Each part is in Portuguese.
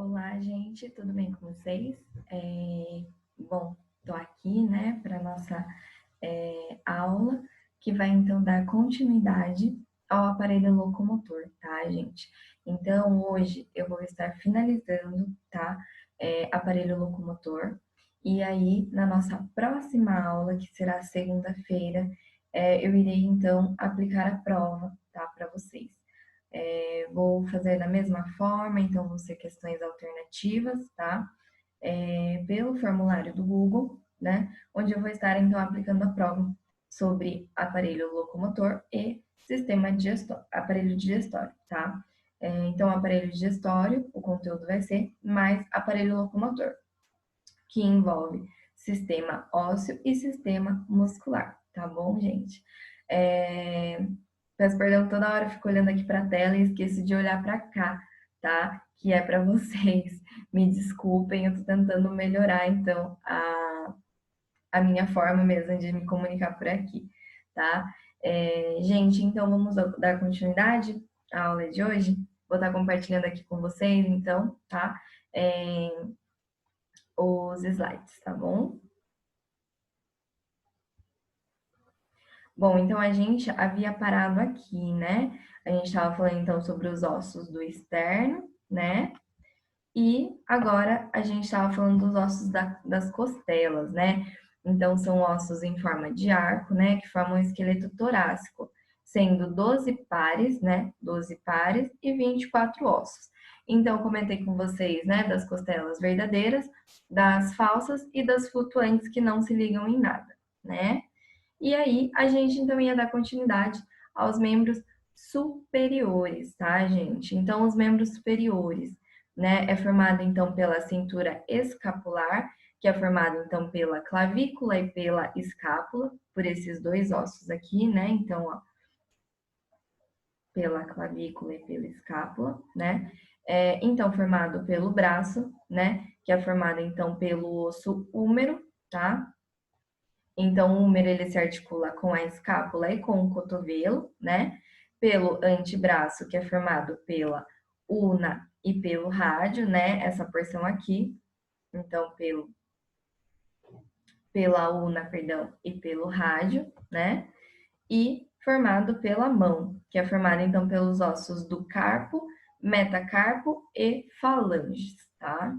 Olá, gente, tudo bem com vocês? Bom, estou aqui, né, para a nossa aula, que vai então dar continuidade ao aparelho locomotor, tá, gente? Então, hoje eu vou estar finalizando, tá, aparelho locomotor, e aí, na nossa próxima aula, que será segunda-feira, eu irei então aplicar a prova, tá, para vocês. Vou fazer da mesma forma, então vão ser questões alternativas, tá? Pelo formulário do Google, né? Onde eu vou estar então aplicando a prova sobre aparelho locomotor e sistema digestório, aparelho digestório, tá? Então, aparelho digestório, o conteúdo vai ser mais aparelho locomotor, que envolve sistema ósseo e sistema muscular, tá bom, gente? Peço perdão, toda hora eu fico olhando aqui para a tela e esqueço de olhar para cá, tá? Que é para vocês. Me desculpem, eu tô tentando melhorar, então, a minha forma mesmo de me comunicar por aqui, tá? Gente, então vamos dar continuidade à aula de hoje. Vou estar compartilhando aqui com vocês, então, tá? Os slides, tá bom? Bom, então a gente havia parado aqui, né? A gente estava falando então sobre os ossos do externo, né? E agora a gente estava falando dos ossos das costelas, né? Então são ossos em forma de arco, né? Que formam o esqueleto torácico, sendo 12 pares, né? 12 pares e 24 ossos. Então, eu comentei com vocês, né? Das costelas verdadeiras, das falsas e das flutuantes que não se ligam em nada, né? E aí, a gente então ia dar continuidade aos membros superiores, tá, gente? Então, os membros superiores, né, é formado então pela cintura escapular, que é formada então pela clavícula e pela escápula, por esses dois ossos aqui, né? Então, ó, pela clavícula e pela escápula, né? Então, formado pelo braço, né? Que é formado então pelo osso húmero, tá? Então, o húmero ele se articula com a escápula e com o cotovelo, né? Pelo antebraço, que é formado pela una e pelo rádio, né? Essa porção aqui. Então, pela una, perdão, e pelo rádio, né? E formado pela mão, que é formado então pelos ossos do carpo, metacarpo e falanges, tá?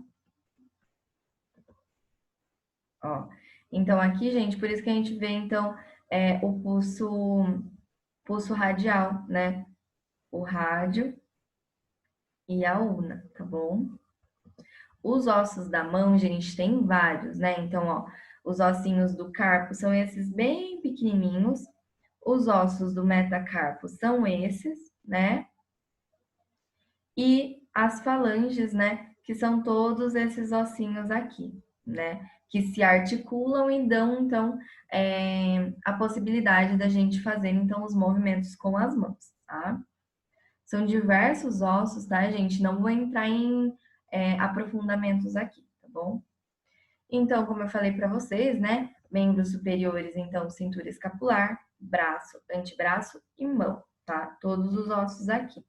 Ó. Então, aqui, gente, por isso que a gente vê, então, o pulso radial, né? O rádio e a una, tá bom? Os ossos da mão, gente, tem vários, né? Então, ó, os ossinhos do carpo são esses bem pequenininhos. Os ossos do metacarpo são esses, né? E as falanges, né? Que são todos esses ossinhos aqui, né? Que se articulam e dão, então, a possibilidade da gente fazer, então, os movimentos com as mãos, tá? São diversos ossos, tá, gente? Não vou entrar em aprofundamentos aqui, tá bom? Então, como eu falei para vocês, né? Membros superiores, então, cintura escapular, braço, antebraço e mão, tá? Todos os ossos aqui.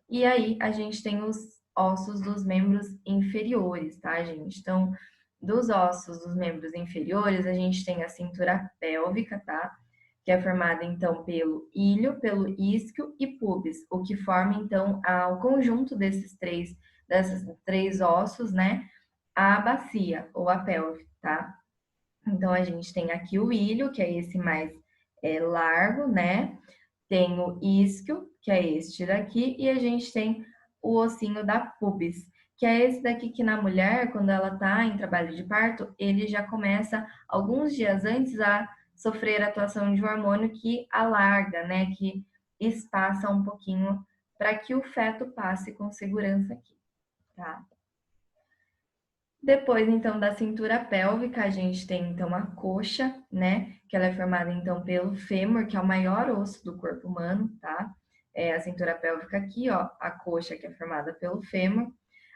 E aí, a gente tem os ossos dos membros inferiores, tá, gente? Então, dos ossos dos membros inferiores, a gente tem a cintura pélvica, tá? Que é formada então pelo ilho, pelo isquio e pubis, o que forma então o conjunto desses três ossos, né? A bacia ou a pelve, tá? Então a gente tem aqui o ilho, que é esse mais largo, né? Tem o isquio, que é este daqui, e a gente tem o ossinho da pubis, que é esse daqui que na mulher, quando ela tá em trabalho de parto, ele já começa alguns dias antes a sofrer a atuação de um hormônio que alarga, né, que espaça um pouquinho para que o feto passe com segurança aqui, tá? Depois, então, da cintura pélvica, a gente tem, então, a coxa, né? Que ela é formada, então, pelo fêmur, que é o maior osso do corpo humano, tá? A cintura pélvica aqui, ó, a coxa, que é formada pelo fêmur.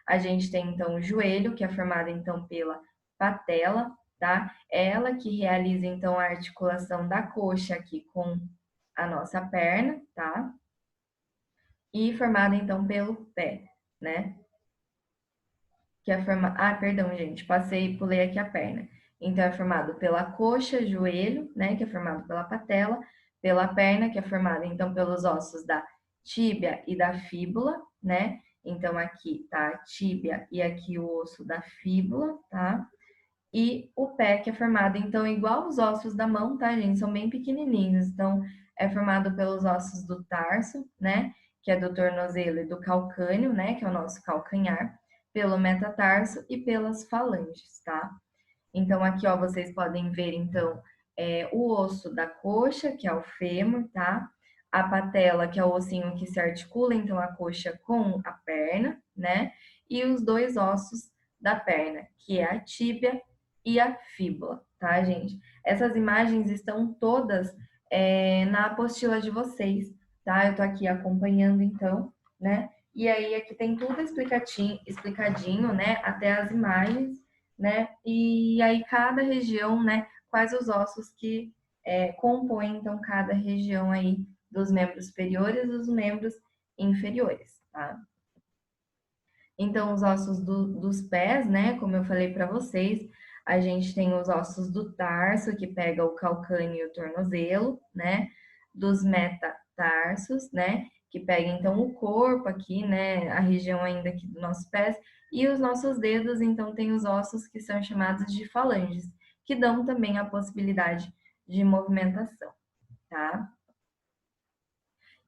A gente tem, então, o joelho, que é formado, então, pela patela, tá? Ela que realiza, então, a articulação da coxa aqui com a nossa perna, tá? E formada, então, pelo pé, né? que é formado... Ah, perdão, gente, pulei aqui a perna. Então, é formado pela coxa, joelho, né, que é formado pela patela, pela perna, que é formada, então, pelos ossos da tíbia e da fíbula, né? Então, aqui tá a tíbia e aqui o osso da fíbula, tá? E o pé, que é formado, então, igual os ossos da mão, tá, gente? São bem pequenininhos. Então, é formado pelos ossos do tarso, né? Que é do tornozelo e do calcâneo, né? Que é o nosso calcanhar, pelo metatarso e pelas falanges, tá? Então, aqui, ó, vocês podem ver, então, o osso da coxa, que é o fêmur, tá? A patela, que é o ossinho que se articula, então, a coxa com a perna, né? E os dois ossos da perna, que é a tíbia e a fíbula, tá, gente? Essas imagens estão todas na apostila de vocês, tá? Eu tô aqui acompanhando, então, né? E aí, aqui tem tudo explicadinho, né? Até as imagens, né? E aí cada região, né? Quais os ossos que compõem então cada região aí dos membros superiores e dos membros inferiores, tá? Então os ossos dos pés, né? Como eu falei para vocês, a gente tem os ossos do tarso que pega o calcâneo e o tornozelo, né? Dos metatarsos, né? Que pega então o corpo aqui, né? A região ainda aqui dos nossos pés. E os nossos dedos, então, tem os ossos que são chamados de falanges, que dão também a possibilidade de movimentação, tá?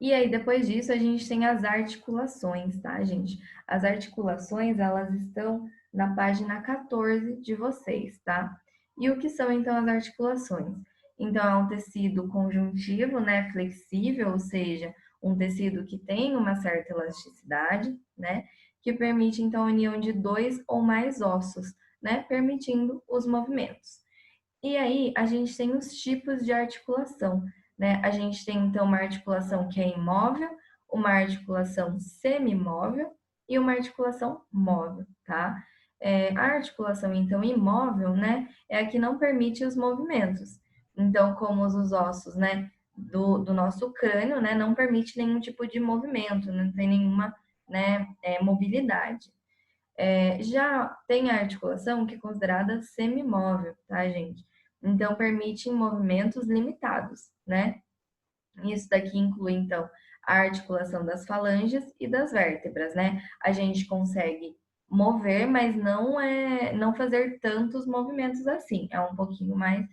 E aí, depois disso, a gente tem as articulações, tá, gente? As articulações, elas estão na página 14 de vocês, tá? E o que são, então, as articulações? Então, é um tecido conjuntivo, né, flexível, ou seja, um tecido que tem uma certa elasticidade, né, que permite, então, a união de dois ou mais ossos, né, permitindo os movimentos. E aí, a gente tem os tipos de articulação, né? A gente tem, então, uma articulação que é imóvel, uma articulação semimóvel e uma articulação móvel, tá? A articulação, então, imóvel, né, é a que não permite os movimentos. Então, como os ossos, né, do nosso crânio, né, não permite nenhum tipo de movimento, não tem nenhuma, né, mobilidade. Já tem a articulação que é considerada semimóvel, tá, gente? Então, permite movimentos limitados, né? Isso daqui inclui, então, a articulação das falanges e das vértebras, né? A gente consegue mover, mas não fazer tantos movimentos assim. É um pouquinho mais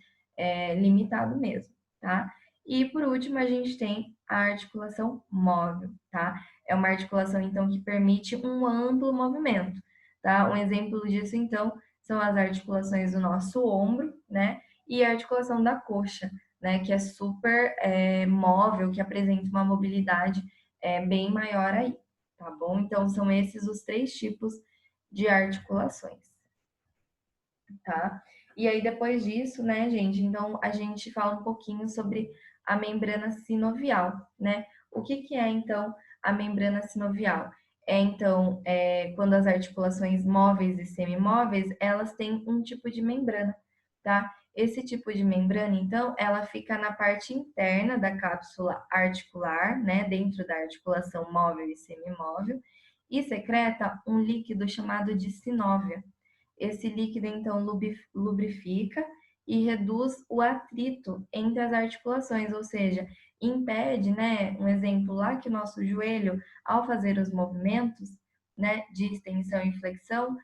limitado mesmo, tá? E por último, a gente tem a articulação móvel, tá? É uma articulação, então, que permite um amplo movimento, tá? Um exemplo disso, então, são as articulações do nosso ombro, né? E a articulação da coxa, né, que é super móvel, que apresenta uma mobilidade bem maior aí, tá bom? Então, são esses os três tipos de articulações, tá? E aí, depois disso, né, gente, então a gente fala um pouquinho sobre a membrana sinovial, né? O que que é, então, a membrana sinovial? Então, quando as articulações móveis e semimóveis, elas têm um tipo de membrana, tá? Esse tipo de membrana, então, ela fica na parte interna da cápsula articular, né, dentro da articulação móvel e semimóvel, e secreta um líquido chamado de sinóvia. Esse líquido, então, lubrifica e reduz o atrito entre as articulações, ou seja, impede, né, um exemplo lá que o nosso joelho, ao fazer os movimentos, né, de extensão e flexão,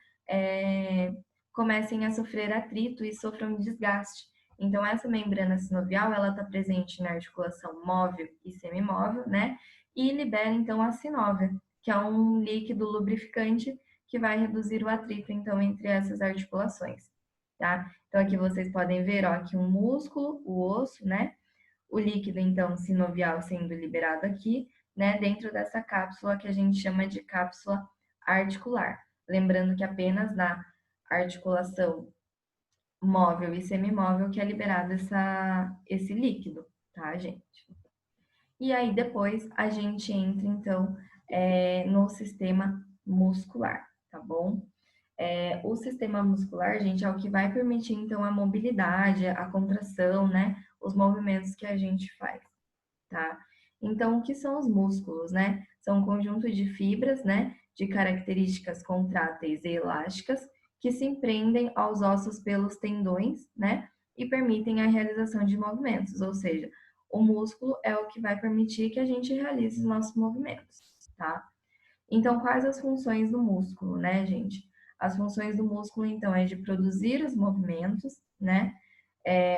comecem a sofrer atrito e sofram desgaste. Então, essa membrana sinovial, ela está presente na articulação móvel e semimóvel, né, e libera, então, a sinóvia, que é um líquido lubrificante que vai reduzir o atrito, então, entre essas articulações, tá? Então, aqui vocês podem ver, ó, aqui um músculo, o osso, né? O líquido, então, sinovial sendo liberado aqui, né? Dentro dessa cápsula que a gente chama de cápsula articular. Lembrando que apenas na articulação móvel e semimóvel que é liberado esse líquido, tá, gente? E aí, depois, a gente entra, então, no sistema muscular, tá bom? O sistema muscular, gente, é o que vai permitir, então, a mobilidade, a contração, né? Os movimentos que a gente faz, tá? Então, o que são os músculos, né? São um conjunto de fibras, né? de características contráteis e elásticas que se prendem aos ossos pelos tendões, né? E permitem a realização de movimentos, ou seja, o músculo é o que vai permitir que a gente realize os nossos movimentos, tá? Então, quais as funções do músculo, né, gente? As funções do músculo, então, é de produzir os movimentos, né?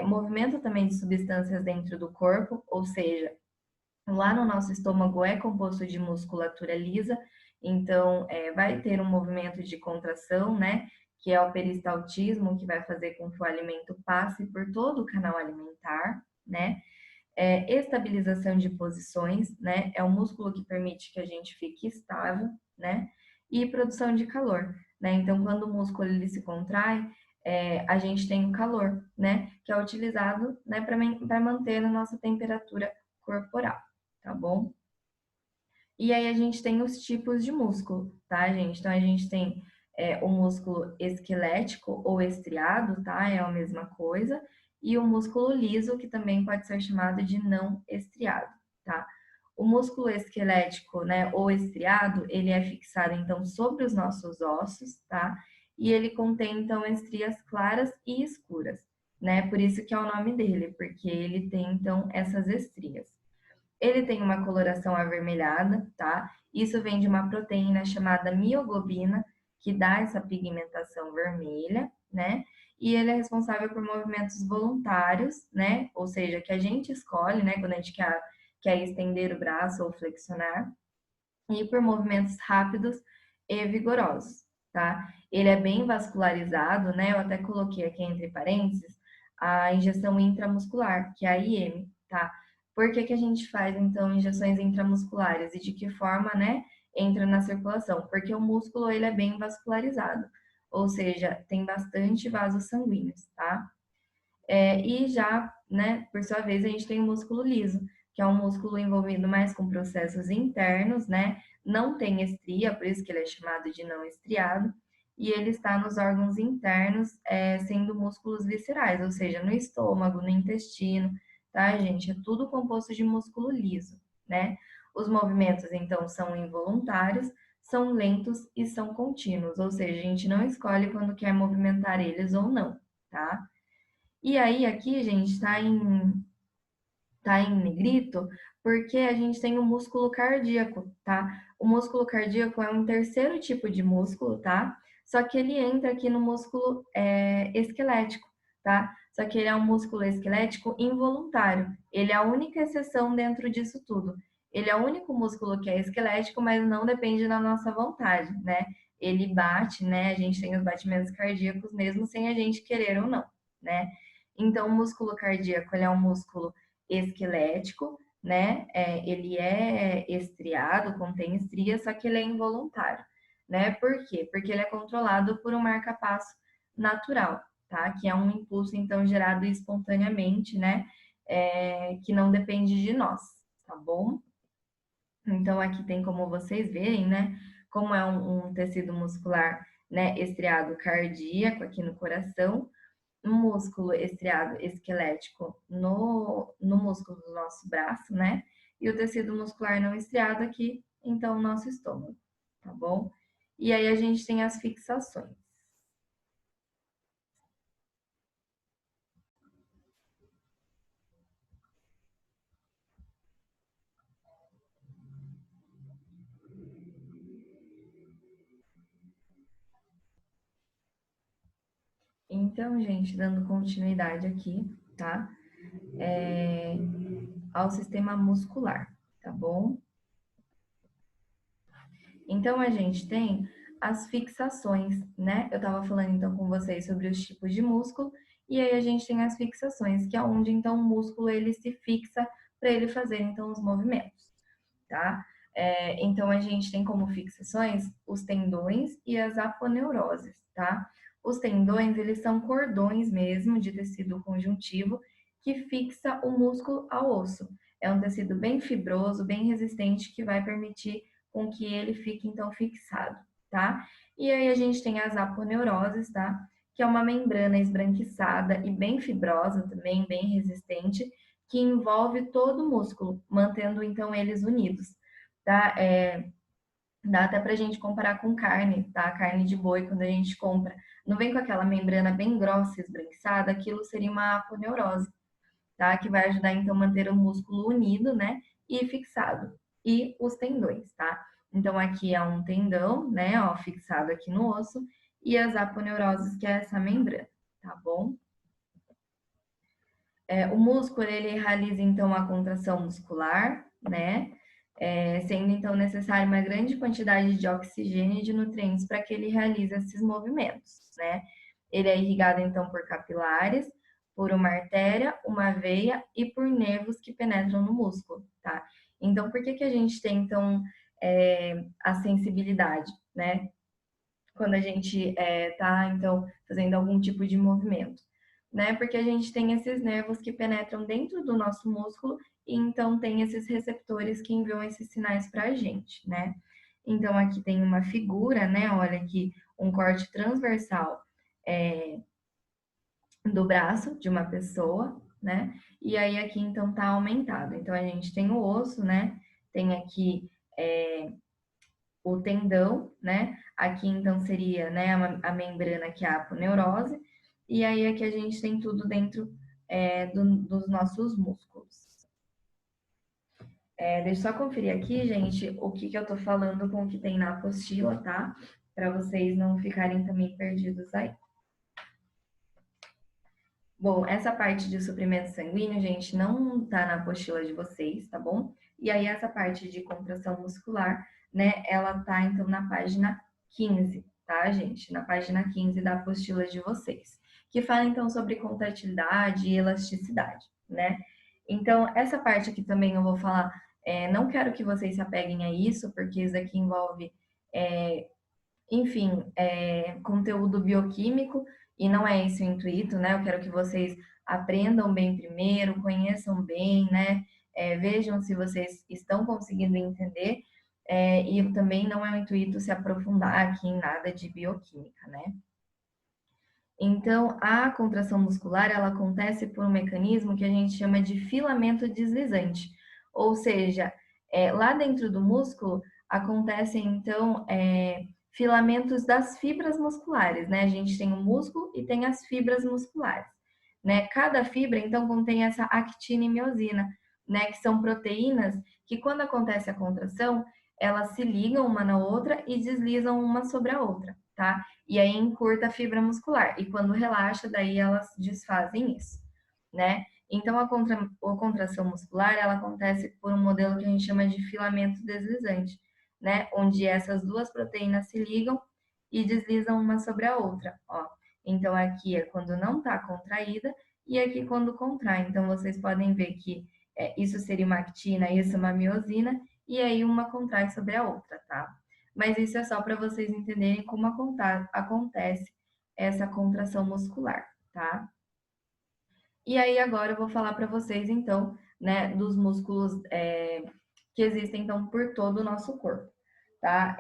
Movimento também de substâncias dentro do corpo, ou seja, lá no nosso estômago é composto de musculatura lisa, então vai ter um movimento de contração, né? Que é o peristaltismo, que vai fazer com que o alimento passe por todo o canal alimentar, né? Estabilização de posições, né? É o músculo que permite que a gente fique estável, né? E produção de calor, né? Então, quando o músculo ele se contrai, a gente tem o calor, né? Que é utilizado, né, para manter a nossa temperatura corporal, tá bom? E aí a gente tem os tipos de músculo, tá, gente? Então, a gente tem o músculo esquelético ou estriado, tá? É a mesma coisa. E o músculo liso, que também pode ser chamado de não estriado, tá? O músculo esquelético, né, ou estriado, ele é fixado, então, sobre os nossos ossos, tá? E ele contém, então, estrias claras e escuras, né? Por isso que é o nome dele, porque ele tem, então, essas estrias. Ele tem uma coloração avermelhada, tá? Isso vem de uma proteína chamada mioglobina, que dá essa pigmentação vermelha, né? E ele é responsável por movimentos voluntários, né? Ou seja, que a gente escolhe, né? Quando a gente quer estender o braço ou flexionar, e por movimentos rápidos e vigorosos, tá? Ele é bem vascularizado, né? Eu até coloquei aqui entre parênteses a injeção intramuscular, que é a IM, tá? Por que que a gente faz, então, injeções intramusculares e de que forma, né, entra na circulação? Porque o músculo, ele é bem vascularizado, ou seja, tem bastante vasos sanguíneos, tá? E já, né, por sua vez, a gente tem o músculo liso, que é um músculo envolvido mais com processos internos, né? Não tem estria, por isso que ele é chamado de não estriado, e ele está nos órgãos internos, sendo músculos viscerais, ou seja, no estômago, no intestino, tá, gente? É tudo composto de músculo liso, né? Os movimentos, então, são involuntários, são lentos e são contínuos, ou seja, a gente não escolhe quando quer movimentar eles ou não, tá? E aí, aqui, gente, tá em negrito, porque a gente tem o músculo cardíaco, tá? O músculo cardíaco é um terceiro tipo de músculo, tá? Só que ele entra aqui no músculo esquelético, tá? Só que ele é um músculo esquelético involuntário. Ele é a única exceção dentro disso tudo. Ele é o único músculo que é esquelético, mas não depende da nossa vontade, né? Ele bate, né? A gente tem os batimentos cardíacos mesmo sem a gente querer ou não, né? Então, o músculo cardíaco, ele é um músculo esquelético, né? Ele é estriado, contém estria, só que ele é involuntário, né? Por quê? Porque ele é controlado por um marca-passo natural, tá? Que é um impulso, então, gerado espontaneamente, né? Que não depende de nós, tá bom? Então, aqui tem como vocês verem, né? Como é um tecido muscular, né? Estriado cardíaco aqui no coração, um músculo estriado esquelético no músculo do nosso braço, né? E o tecido muscular não estriado aqui, então, o nosso estômago, tá bom? E aí a gente tem as fixações. Então, gente, dando continuidade aqui, tá? Ao sistema muscular, tá bom? Então, a gente tem as fixações, né? Eu estava falando então com vocês sobre os tipos de músculo, e aí a gente tem as fixações, que é onde então o músculo ele se fixa para ele fazer então os movimentos, tá? Então a gente tem como fixações os tendões e as aponeuroses, tá? Os tendões, eles são cordões mesmo de tecido conjuntivo que fixa o músculo ao osso. É um tecido bem fibroso, bem resistente, que vai permitir com que ele fique então fixado, tá? E aí a gente tem as aponeuroses, tá? Que é uma membrana esbranquiçada e bem fibrosa também, bem resistente, que envolve todo o músculo, mantendo então eles unidos, tá? Dá até pra gente comparar com carne, tá? Carne de boi, quando a gente compra, não vem com aquela membrana bem grossa, esbranquiçada, aquilo seria uma aponeurose, tá? Que vai ajudar então a manter o músculo unido, né? E fixado. E os tendões, tá? Então aqui é um tendão, né? Ó, fixado aqui no osso, e as aponeuroses, que é essa membrana, tá bom? O músculo, ele realiza então a contração muscular, né? Sendo então necessária uma grande quantidade de oxigênio e de nutrientes para que ele realize esses movimentos, né? Ele é irrigado então por capilares, por uma artéria, uma veia e por nervos que penetram no músculo, tá? Então, por que que a gente tem então a sensibilidade, né? Quando a gente tá então fazendo algum tipo de movimento, né? Porque a gente tem esses nervos que penetram dentro do nosso músculo e então tem esses receptores que enviam esses sinais para a gente, né? Então aqui tem uma figura, né? Olha aqui, um corte transversal do braço de uma pessoa, né? E aí aqui então tá aumentado. Então a gente tem o osso, né? Tem aqui o tendão, né? Aqui então seria, né, a membrana que é a aponeurose, e aí aqui a gente tem tudo dentro dos nossos músculos. Deixa eu só conferir aqui, gente, o que eu tô falando com o que tem na apostila, tá? Para vocês não ficarem também perdidos aí. Bom, essa parte de suprimento sanguíneo, gente, não tá na apostila de vocês, tá bom? E aí, essa parte de contração muscular, né, ela tá, então, na página 15, tá, gente? Na página 15 da apostila de vocês, que fala, então, sobre contratilidade e elasticidade, né? Então, essa parte aqui também eu vou falar, não quero que vocês se apeguem a isso, porque isso aqui envolve enfim, conteúdo bioquímico, e não é esse o intuito, né? Eu quero que vocês aprendam bem primeiro, conheçam bem, né? Vejam se vocês estão conseguindo entender, e também não é o intuito se aprofundar aqui em nada de bioquímica, né? Então, a contração muscular, ela acontece por um mecanismo que a gente chama de filamento deslizante, ou seja, lá dentro do músculo acontecem, então, filamentos das fibras musculares, né? A gente tem o músculo e tem as fibras musculares, né? Cada fibra, então, contém essa actina e miosina, né? Que são proteínas que, quando acontece a contração, elas se ligam uma na outra e deslizam uma sobre a outra, tá? E aí encurta a fibra muscular. E quando relaxa, daí elas desfazem isso, né? Então, a contração muscular, ela acontece por um modelo que a gente chama de filamento deslizante, né? Onde essas duas proteínas se ligam e deslizam uma sobre a outra, ó. Então, aqui é quando não está contraída e aqui quando contrai. Então, vocês podem ver que isso seria uma actina, isso uma miosina, e aí uma contrai sobre a outra, tá? Mas isso é só para vocês entenderem como acontece essa contração muscular, tá? E aí agora eu vou falar para vocês então, né, dos músculos que existem então por todo o nosso corpo, tá?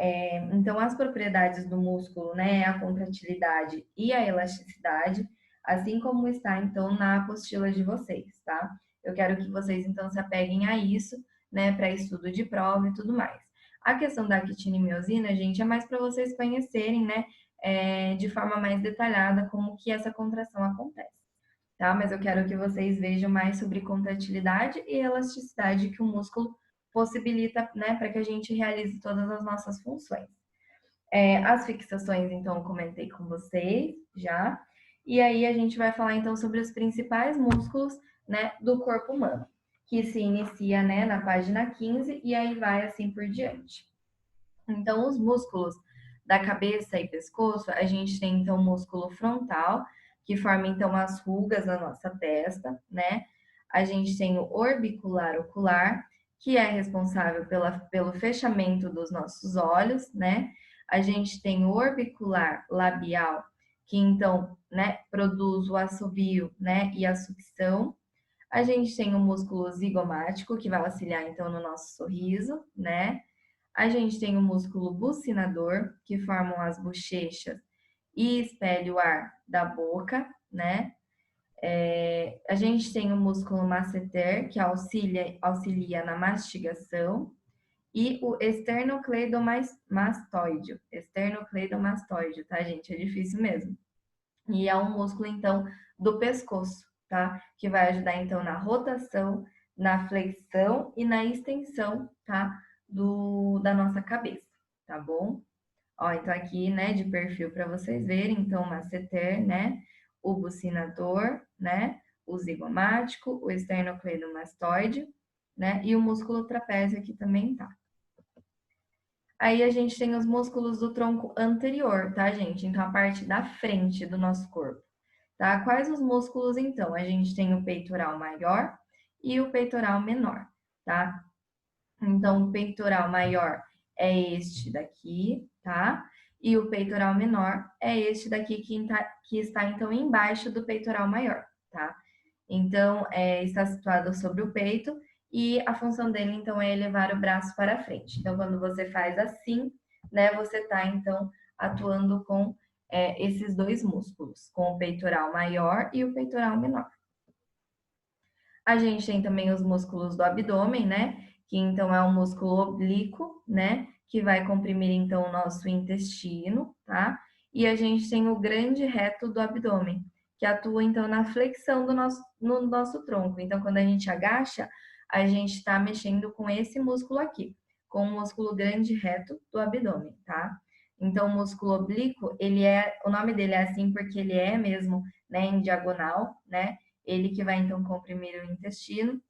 Então as propriedades do músculo, né, a contratilidade e a elasticidade, assim como está então na apostila de vocês, tá? Eu quero que vocês então se apeguem a isso, né, para estudo de prova e tudo mais. A questão da actina e miosina, gente, é mais para vocês conhecerem, né, de forma mais detalhada como que essa contração acontece, tá? Mas eu quero que vocês vejam mais sobre contratilidade e elasticidade que o músculo possibilita, né, para que a gente realize todas as nossas funções. As fixações, então, eu comentei com vocês já. E aí a gente vai falar então sobre os principais músculos, né, do corpo humano, que se inicia, né, na página 15 e aí vai assim por diante. Então, os músculos da cabeça e pescoço, a gente tem então o músculo frontal, que forma então as rugas na nossa testa, né? A gente tem o orbicular ocular, que é responsável pelo fechamento dos nossos olhos, né? A gente tem o orbicular labial, que então, né, produz o assobio, né, e a sucção. A gente tem o músculo zigomático, que vai auxiliar então no nosso sorriso, né? A gente tem o músculo bucinador, que formam as bochechas e expele o ar da boca, né? A gente tem o músculo masseter, que auxilia na mastigação. e o esternocleidomastoide. Esternocleidomastoide, tá, gente? É difícil mesmo. E é um músculo, então, do pescoço, tá? Que vai ajudar, então, na rotação, na flexão e na extensão, tá? Da nossa cabeça, tá bom? Ó, então aqui, né, de perfil para vocês verem, então, o masseter, né? O bucinador, né? O zigomático, o esternocleidomastoide, né? E o músculo trapézio aqui também tá. Aí a gente tem os músculos do tronco anterior, tá, gente? Então, a parte da frente do nosso corpo, tá? Quais os músculos, então? A gente tem o peitoral maior e o peitoral menor, tá? Então, o peitoral maior é este daqui, tá? E o peitoral menor é este daqui que está, então, embaixo do peitoral maior, tá? Então, está situado sobre o peito e a função dele, então, é elevar o braço para frente. Então, quando você faz assim, né, você está, então, atuando com esses dois músculos, com o peitoral maior e o peitoral menor. A gente tem também os músculos do abdômen, né, que então é o músculo oblíquo, né, que vai comprimir, então, o nosso intestino, tá? E a gente tem o grande reto do abdômen, que atua, então, na flexão no nosso tronco. Então, quando a gente agacha, a gente está mexendo com esse músculo aqui, com o músculo grande reto do abdômen, tá? Então, o músculo oblíquo, o nome dele é assim porque ele é mesmo, né, em diagonal, né? Ele que vai, então, comprimir o intestino.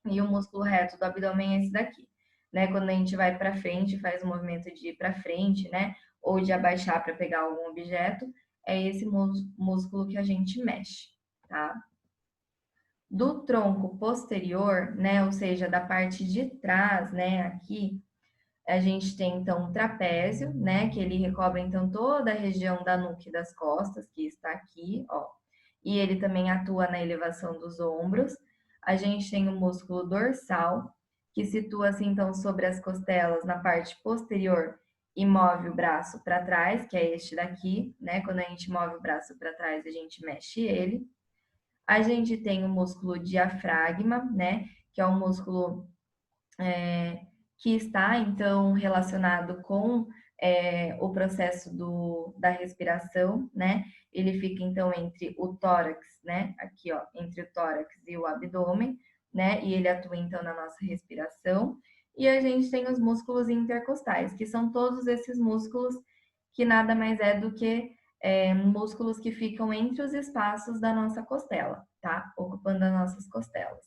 E o músculo reto do abdômen é esse daqui, né? Quando a gente vai para frente, faz o movimento de ir para frente, né? Ou de abaixar para pegar algum objeto, é esse músculo que a gente mexe, tá? Do tronco posterior, né? Ou seja, da parte de trás, né? Aqui, a gente tem, então, o trapézio, né? Que ele recobre, então, toda a região da nuca e das costas, que está aqui, ó. E ele também atua na elevação dos ombros. A gente tem o músculo dorsal, que situa-se, então, sobre as costelas na parte posterior e move o braço para trás, que é este daqui, né? Quando a gente move o braço para trás, a gente mexe ele. A gente tem o músculo diafragma, né? Que é um músculo que está, então, relacionado com o processo da respiração, né? Ele fica, então, entre o tórax, né? Aqui, ó, entre o tórax e o abdômen, né? E ele atua, então, na nossa respiração. E a gente tem os músculos intercostais, que são todos esses músculos que nada mais é do que músculos que ficam entre os espaços da nossa costela, tá? Ocupando as nossas costelas.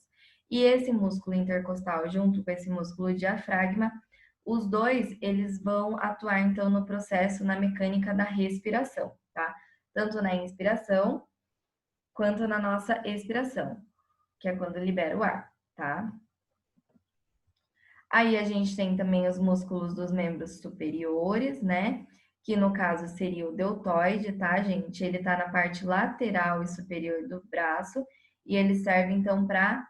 E esse músculo intercostal, junto com esse músculo diafragma, os dois, eles vão atuar, então, no processo, na mecânica da respiração, tá? Tanto na inspiração, quanto na nossa expiração, que é quando libera o ar, tá? Aí a gente tem também os músculos dos membros superiores, né? Que no caso seria o deltoide, tá, gente? Ele tá na parte lateral e superior do braço e ele serve então para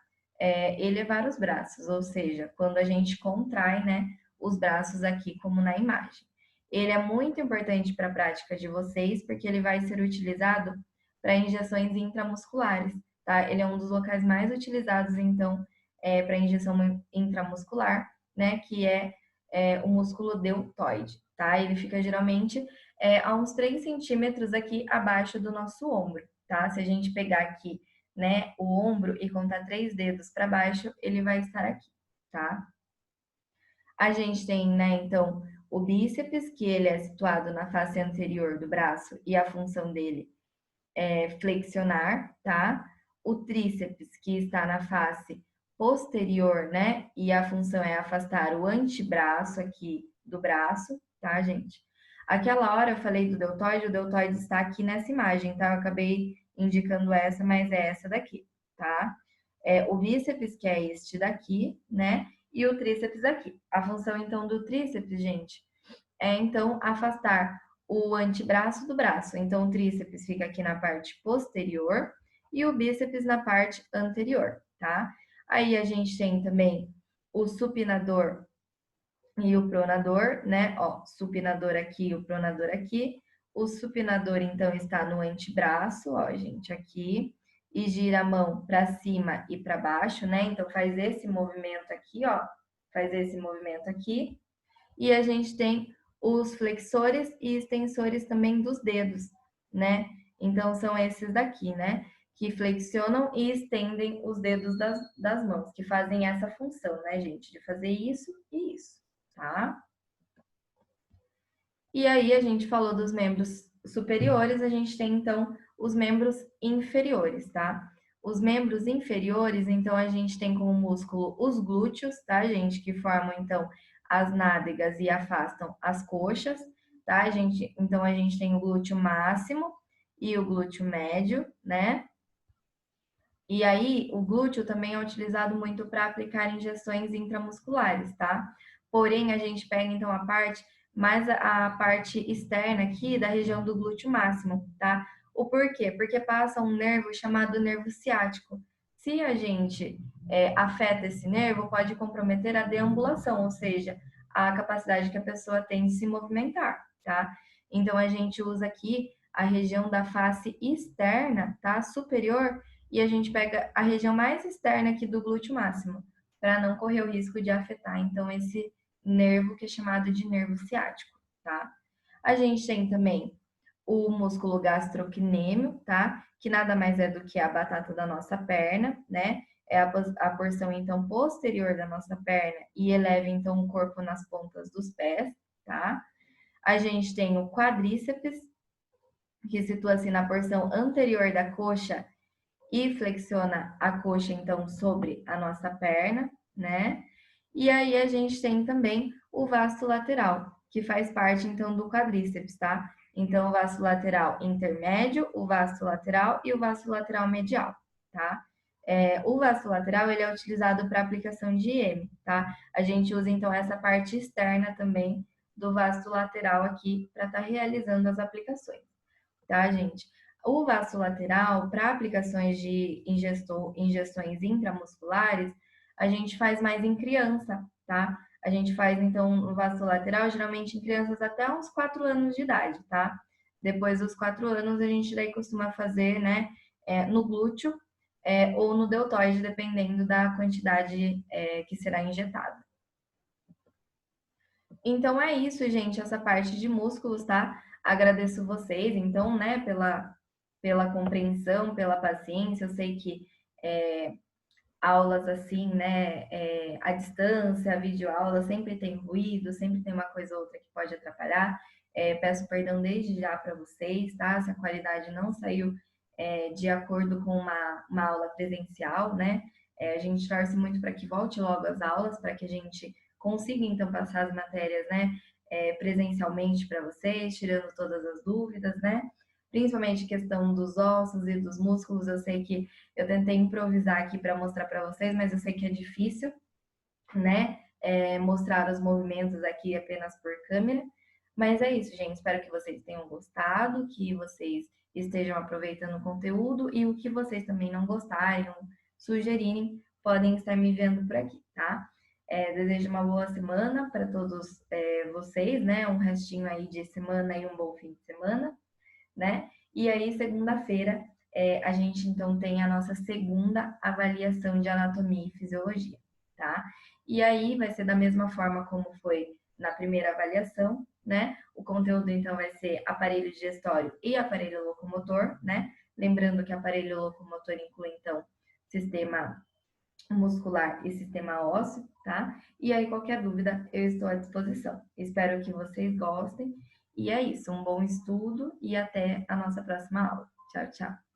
elevar os braços, ou seja, quando a gente contrai, né, os braços aqui, como na imagem. Ele é muito importante para a prática de vocês, porque ele vai ser utilizado para injeções intramusculares, tá? Ele é um dos locais mais utilizados, então, para injeção intramuscular, né, que é o músculo deltoide, tá? Ele fica geralmente a uns 3 centímetros aqui abaixo do nosso ombro, tá? Se a gente pegar aqui, né, o ombro e contar 3 dedos para baixo, ele vai estar aqui, tá? A gente tem, né, então, o bíceps, que ele é situado na face anterior do braço e a função dele flexionar, tá? O tríceps, que está na face posterior, né? E a função é afastar o antebraço aqui do braço, tá, gente? Aquela hora eu falei do deltoide, o deltoide está aqui nessa imagem, tá? Eu acabei indicando essa, mas é essa daqui, tá? O bíceps, que é este daqui, né? E o tríceps aqui. A função, então, do tríceps, gente, é, então, afastar o antebraço do braço. Então, o tríceps fica aqui na parte posterior e o bíceps na parte anterior, tá? Aí a gente tem também o supinador e o pronador, né? Ó, supinador aqui, o pronador aqui. O supinador, então, está no antebraço, ó, gente, aqui. E gira a mão para cima e para baixo, né? Então, faz esse movimento aqui, ó. faz esse movimento aqui. E a gente tem os flexores e extensores também dos dedos, né? Então, são esses daqui, né? Que flexionam e estendem os dedos das mãos, que fazem essa função, né, gente? De fazer isso e isso, tá? E aí, a gente falou dos membros superiores, a gente tem, então, os membros inferiores, tá? Os membros inferiores, então, a gente tem como músculo os glúteos, tá, gente? Que formam, então, as nádegas e afastam as coxas, tá, gente? Então, a gente tem o glúteo máximo e o glúteo médio, né? E aí, o glúteo também é utilizado muito para aplicar injeções intramusculares, tá? Porém, a gente pega então a parte mais a parte externa aqui da região do glúteo máximo, tá? O porquê? Porque passa um nervo chamado nervo ciático. Se a gente afeta esse nervo, pode comprometer a deambulação, ou seja, a capacidade que a pessoa tem de se movimentar, tá? Então, a gente usa aqui a região da face externa, tá? Superior, e a gente pega a região mais externa aqui do glúteo máximo, para não correr o risco de afetar, então, esse nervo que é chamado de nervo ciático, tá? A gente tem também o músculo gastrocnêmio, tá? Que nada mais é do que a batata da nossa perna, né? É a porção, então, posterior da nossa perna e eleva, então, o corpo nas pontas dos pés, tá? A gente tem o quadríceps, que situa-se na porção anterior da coxa e flexiona a coxa, então, sobre a nossa perna, né? E aí a gente tem também o vasto lateral, que faz parte, então, do quadríceps, tá? Então, o vasto lateral intermédio, o vasto lateral e o vasto lateral medial, tá? O vasto lateral, ele é utilizado para aplicação de IM, tá? A gente usa, então, essa parte externa também do vasto lateral aqui para estar realizando as aplicações, tá, gente? O vaso lateral, para aplicações de injeções intramusculares, a gente faz mais em criança, tá? A gente faz, então, o vaso lateral, geralmente em crianças até uns 4 anos de idade, tá? Depois dos 4 anos, a gente daí costuma fazer, né, no glúteo ou no deltoide, dependendo da quantidade que será injetada. Então é isso, gente, essa parte de músculos, tá? Agradeço vocês, então, né, pela compreensão, pela paciência. Eu sei que aulas assim, né, à distância, videoaula, sempre tem ruído, sempre tem uma coisa ou outra que pode atrapalhar. Peço perdão desde já para vocês, tá? Se a qualidade não saiu de acordo com uma aula presencial, né? A gente torce muito para que volte logo as aulas, para que a gente consiga, então, passar as matérias, né, presencialmente para vocês, tirando todas as dúvidas, né? Principalmente questão dos ossos e dos músculos. Eu sei que eu tentei improvisar aqui para mostrar para vocês, mas eu sei que é difícil, né? Mostrar os movimentos aqui apenas por câmera. Mas é isso, gente. Espero que vocês tenham gostado, que vocês estejam aproveitando o conteúdo e o que vocês também não gostarem, sugerirem, podem estar me vendo por aqui, tá? Desejo uma boa semana para todos vocês, né? Um restinho aí de semana e um bom fim de semana, né? E aí, segunda-feira, a gente então tem a nossa segunda avaliação de anatomia e fisiologia, tá? E aí vai ser da mesma forma como foi na primeira avaliação, né? O conteúdo então vai ser aparelho digestório e aparelho locomotor, né? Lembrando que aparelho locomotor inclui então sistema muscular e sistema ósseo, tá? E aí, qualquer dúvida, eu estou à disposição. Espero que vocês gostem. E é isso, um bom estudo e até a nossa próxima aula. Tchau, tchau.